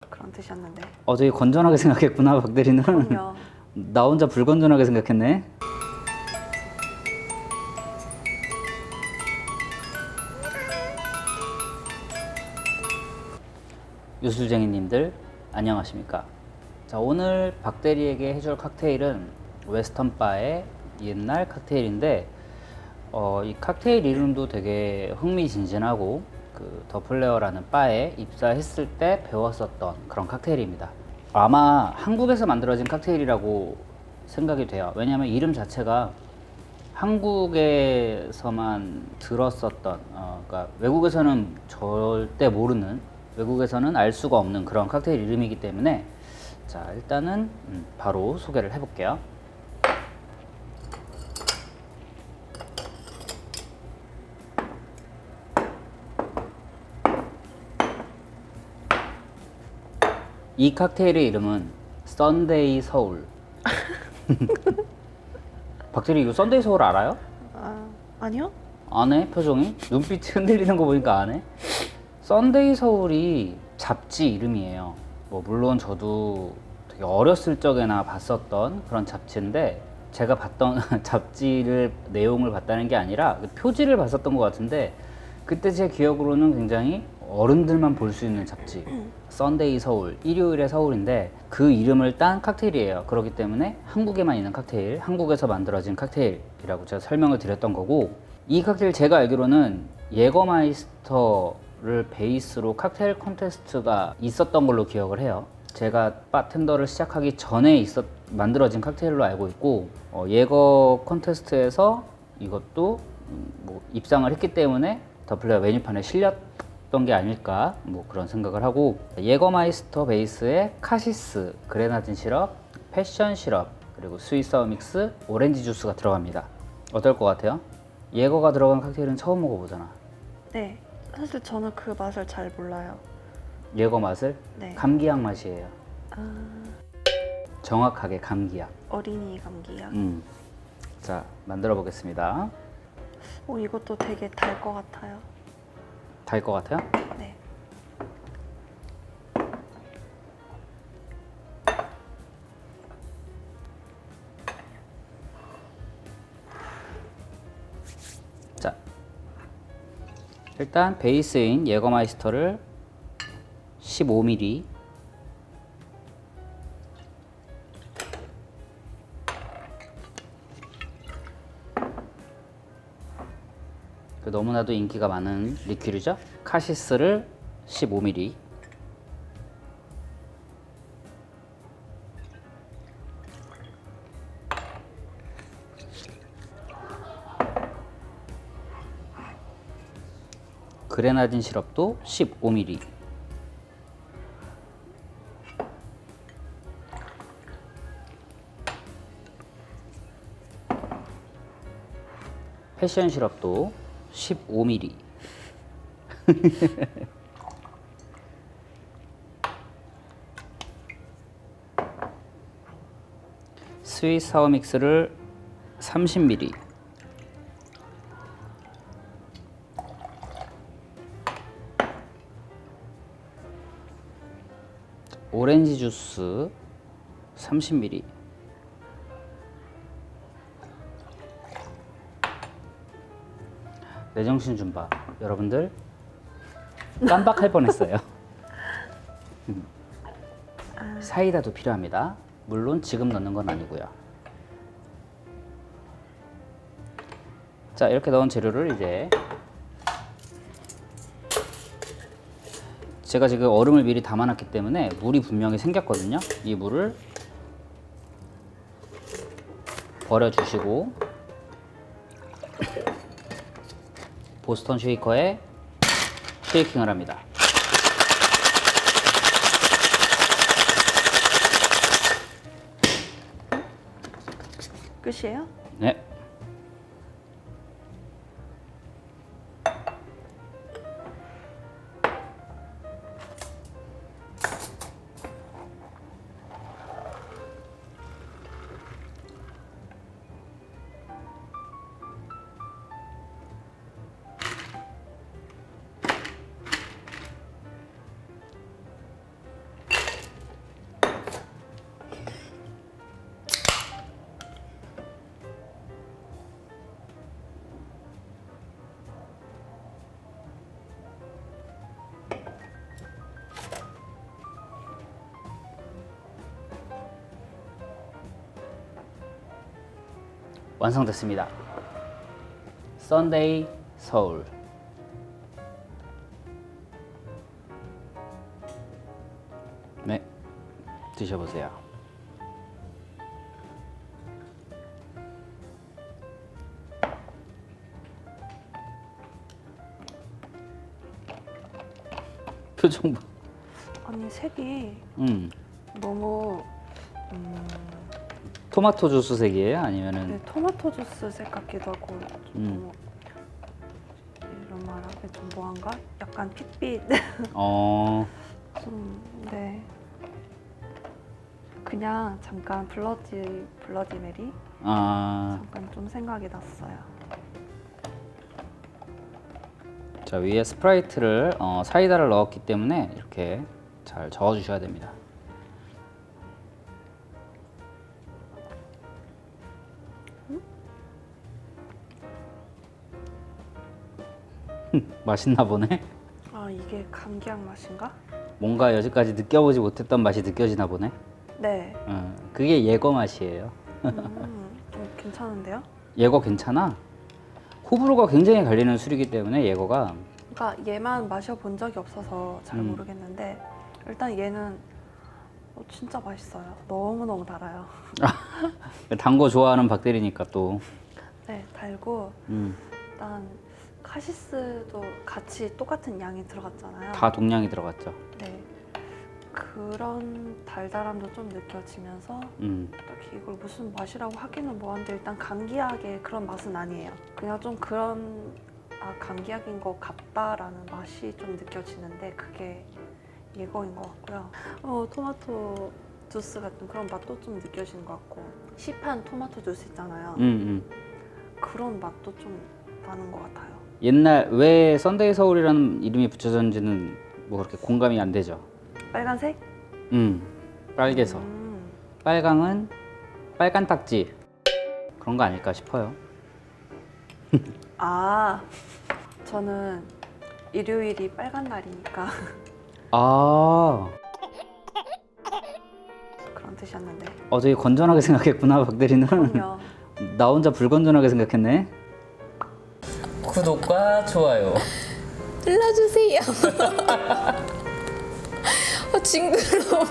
그런 뜻이었는데. 되게 건전하게 생각했구나, 박대리는. 그럼요. 나 혼자 불건전하게 생각했네. 유술쟁이님들 안녕하십니까. 자, 오늘 박대리에게 해줄 칵테일은 웨스턴바의 옛날 칵테일인데 이 칵테일 이름도 되게 흥미진진하고 그 더플레어라는 바에 입사했을 때 배웠었던 그런 칵테일입니다. 아마 한국에서 만들어진 칵테일이라고 생각이 돼요. 왜냐하면 이름 자체가 한국에서만 들었었던 그러니까 외국에서는 절대 모르는, 외국에서는 알 수가 없는 그런 칵테일 이름이기 때문에 자, 일단은 바로 소개를 해볼게요. 이 칵테일의 이름은 썬데이 서울. 박대리 이거 썬데이 서울 알아요? 아니요? 안 해? 표정이? 눈빛이 흔들리는 거 보니까 안 해? 썬데이 서울이 잡지 이름이에요. 뭐 물론 저도 되게 어렸을 적에나 봤었던 그런 잡지인데 제가 봤던 잡지를 내용을 봤다는 게 아니라 그 표지를 봤었던 것 같은데 그때 제 기억으로는 굉장히 어른들만 볼 수 있는 잡지 썬데이 서울, 일요일의 서울인데 그 이름을 딴 칵테일이에요. 그렇기 때문에 한국에만 있는 칵테일, 한국에서 만들어진 칵테일이라고 제가 설명을 드렸던 거고, 이 칵테일 제가 알기로는 예거마이스터를 베이스로 칵테일 콘테스트가 있었던 걸로 기억을 해요. 제가 바텐더를 시작하기 전에 만들어진 칵테일로 알고 있고 예거 콘테스트에서 이것도 뭐 입상을 했기 때문에 더플레어 메뉴판에 실렸던 게 아닐까 뭐 그런 생각을 하고, 예거마이스터 베이스에 카시스, 그레나딘 시럽, 패션 시럽, 그리고 스위스어 믹스, 오렌지 주스가 들어갑니다. 어떨 것 같아요? 예거가 들어간 칵테일은 처음 먹어보잖아. 네. 사실 저는 그 맛을 잘 몰라요. 예거 맛을? 네. 감기약 맛이에요. 아, 정확하게 감기약. 어린이 감기약. 자, 만들어 보겠습니다. 이것도 되게 달 것 같아요. 달 것 같아요? 네. 자, 일단 베이스인 예거마이스터를 15ml, 너무나도 인기가 많은 리퀴르죠. 카시스를 15ml, 그레나딘 시럽도 15ml, 패션 시럽도 15ml. 스위스 사워 믹스를 30ml. 오렌지 주스 30ml. 내 정신 좀 봐. 여러분들 깜빡할 뻔했어요. 사이다도 필요합니다. 물론 지금 넣는 건 아니고요. 자, 이렇게 넣은 재료를 이제 제가 지금 얼음을 미리 담아놨기 때문에 물이 분명히 생겼거든요. 이 물을 버려주시고 보스턴 쉐이커에 쉐이킹을 합니다. 끝이에요? 네. 완성됐습니다. 썬데이 서울. 네, 드셔보세요. 표정 봐. 아니 색이 음, 너무 토마토 주스 색이에요? 아니면은 네, 토마토 주스 색 같기도 하고 좀 음. 너무 이런 말하기 좀 뭐한가? 약간 핏빛 어, 네. 그냥 잠깐 블러디 메리 아, 잠깐 좀 생각이 났어요. 자 위에 스프라이트를 사이다를 넣었기 때문에 이렇게 잘 저어주셔야 됩니다. 맛있나 보네. 아 이게 감기약 맛인가? 뭔가 여지까지 느껴보지 못했던 맛이 느껴지나 보네. 네. 그게 예거 맛이에요. 좀 괜찮은데요? 예거 괜찮아? 호불호가 굉장히 갈리는 술이기 때문에 예거가 그러니까 얘만 마셔본 적이 없어서 잘 모르겠는데 일단 얘는 진짜 맛있어요. 너무너무 달아요. 단 거 좋아하는 박대리니까 또. 네, 달고 음, 일단 카시스도 같이 똑같은 양이 들어갔잖아요. 다 동량이 들어갔죠. 네. 그런 달달함도 좀 느껴지면서 딱히 이걸 무슨 맛이라고 하기는 뭐한데 일단 감기약의 그런 맛은 아니에요. 그냥 좀 그런 감기약인 것 같다라는 맛이 좀 느껴지는데 그게 예거인 것 같고요. 토마토 주스 같은 그런 맛도 좀 느껴지는 것 같고 시판 토마토 주스 있잖아요. 그런 맛도 좀 나는 것 같아요. 옛날 왜 썬데이 서울이라는 이름이 붙여졌는지는 뭐 그렇게 공감이 안 되죠. 빨간색? 빨개서. 빨강은 빨간 딱지 그런 거 아닐까 싶어요. 저는 일요일이 빨간 날이니까 아, 그런 뜻이었는데. 되게 건전하게 생각했구나 박대리는. 그럼요. 나 혼자 불건전하게 생각했네. 구독과 좋아요 눌러주세요. 징그러워.